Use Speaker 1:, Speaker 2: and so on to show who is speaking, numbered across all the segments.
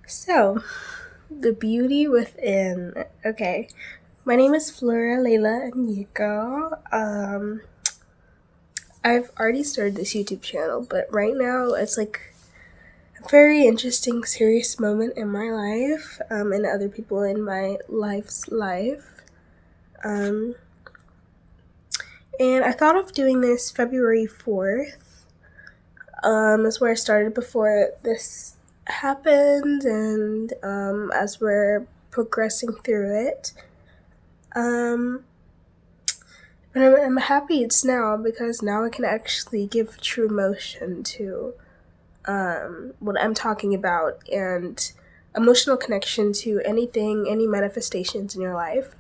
Speaker 1: So, the beauty within. Okay, my name is Flora Layla Anyiko. I've already started this YouTube channel, but right now it's like a very interesting, serious moment in my life, and other people in my life's life. Um, and I thought of doing this February 4th. Is where I started before this happened, and as we're progressing through it. But I'm happy it's now because now I can actually give true emotion to what I'm talking about and emotional connection to anything, any manifestations in your life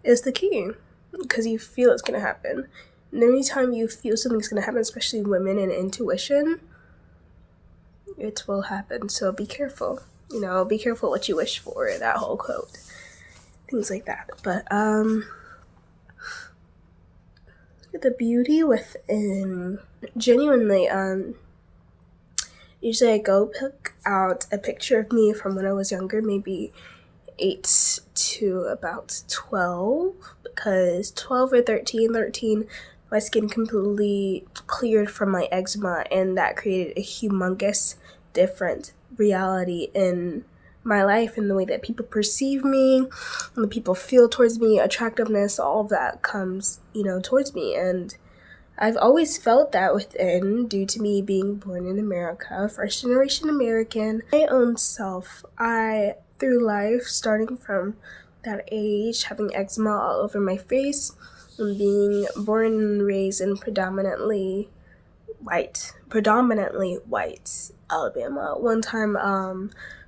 Speaker 1: is the key because you feel it's going to happen. And anytime you feel something's going to happen, especially women and intuition, it will happen. So be careful. Be careful what you wish for, that whole quote. Things like that. But, the beauty within, genuinely, usually I go pick out a picture of me from when I was younger, maybe 8 to about 12, because 12 or 13, my skin completely cleared from my eczema, and that created a humongous different reality in my life and the way that people perceive me and the people feel towards me, attractiveness, all of that comes, towards me. And I've always felt that within due to me being born in America, first generation American. My own self, through life, starting from that age, having eczema all over my face, and being born and raised in predominantly white Alabama. One time,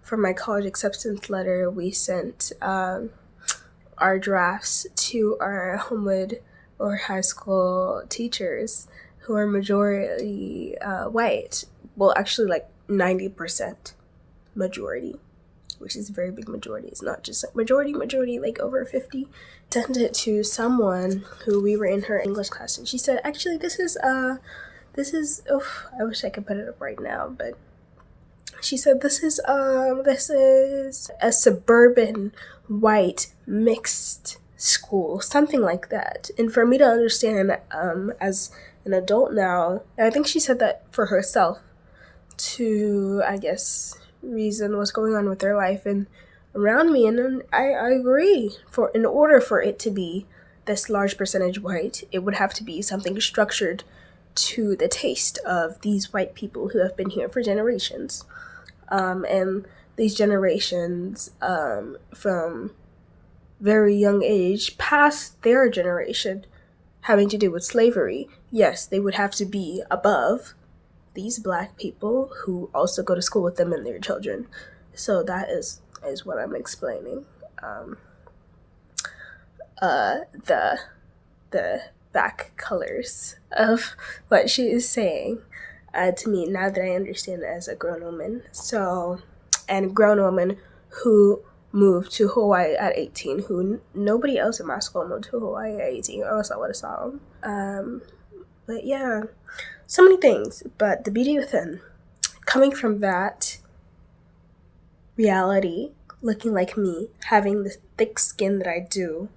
Speaker 1: for my college acceptance letter, we sent our drafts to our Homewood or high school teachers who are majority white. Well, actually, like 90% majority, which is a very big majority. It's not just like majority, like over 50. Sent it to someone who we were in her English class, and she said, actually, this is, I wish I could put it up right now, but she said, this is a suburban white mixed school, something like that. And for me to understand, as an adult now, and I think she said that for herself to, I guess, reason what's going on with her life and around me. And then I agree. In order for it to be this large percentage white, it would have to be something structured to the taste of these white people who have been here for generations. And these generations, from very young age past their generation having to do with slavery, yes, they would have to be above these black people who also go to school with them and their children. So that is what I'm explaining. The back colors of what she is saying to me now that I understand it as a grown woman. So, and a grown woman who moved to Hawaii at 18, who nobody else in my school moved to Hawaii at 18, or else I would have saw them. But yeah, so many things. But the beauty within, coming from that reality, looking like me, having the thick skin that I do,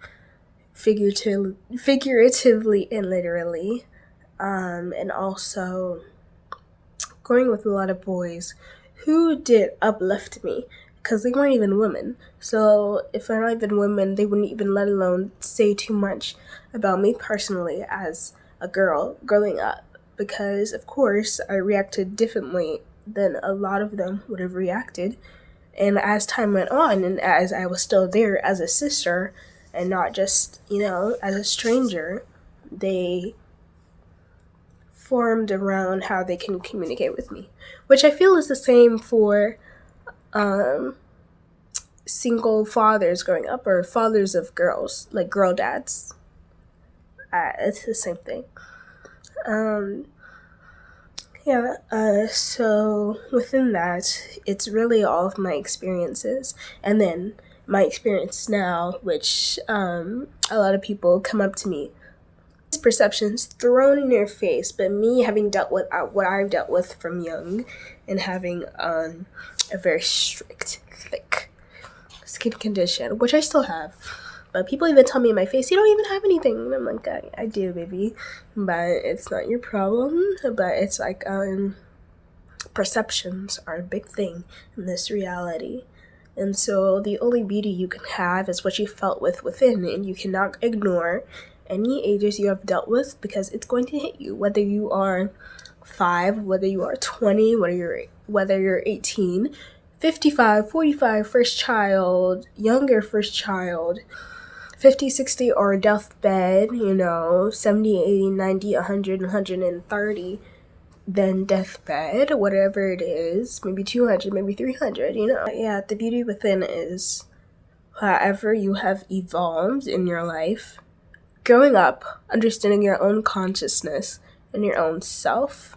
Speaker 1: figuratively and literally, and also growing with a lot of boys who did uplift me because they weren't even women. So if they're not even women, they wouldn't even let alone say too much about me personally as a girl growing up, because of course I reacted differently than a lot of them would have reacted. And as time went on, and as I was still there as a sister and not just, as a stranger, they formed around how they can communicate with me, which I feel is the same for single fathers growing up, or fathers of girls, like girl dads. It's the same thing. So within that, it's really all of my experiences, and then my experience now, which a lot of people come up to me, perceptions thrown in your face, but me having dealt with what I've dealt with from young, and having a very strict, thick skin condition, which I still have. But people even tell me in my face, you don't even have anything. And I'm like, I do, baby. But it's not your problem. But it's like, perceptions are a big thing in this reality. And so the only beauty you can have is what you felt within. And you cannot ignore any ages you have dealt with, because it's going to hit you. Whether you are 5, whether you are 20, whether you're 18, 55, 45, first child, younger first child, 50, 60, or deathbed, 70, 80, 90, 100, 130, then deathbed, whatever it is, maybe 200, maybe 300, Yeah, the beauty within is however you have evolved in your life, growing up, understanding your own consciousness and your own self,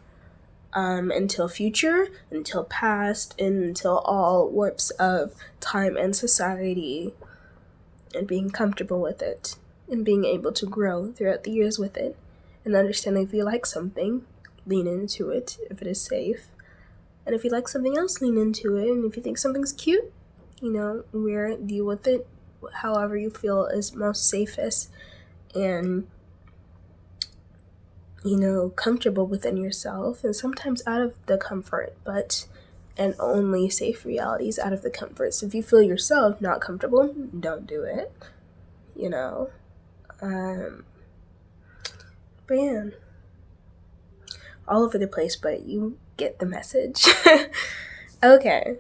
Speaker 1: until future, until past, and until all warps of time and society, and being comfortable with it, and being able to grow throughout the years with it, and understanding if you like something, lean into it if it is safe, and if you like something else, lean into it, and if you think something's cute, deal with it however you feel is most safest, and comfortable within yourself, and sometimes out of the comfort, and only safe realities out of the comfort. So if you feel yourself not comfortable, don't do it, but yeah, all over the place, but you get the message. Okay,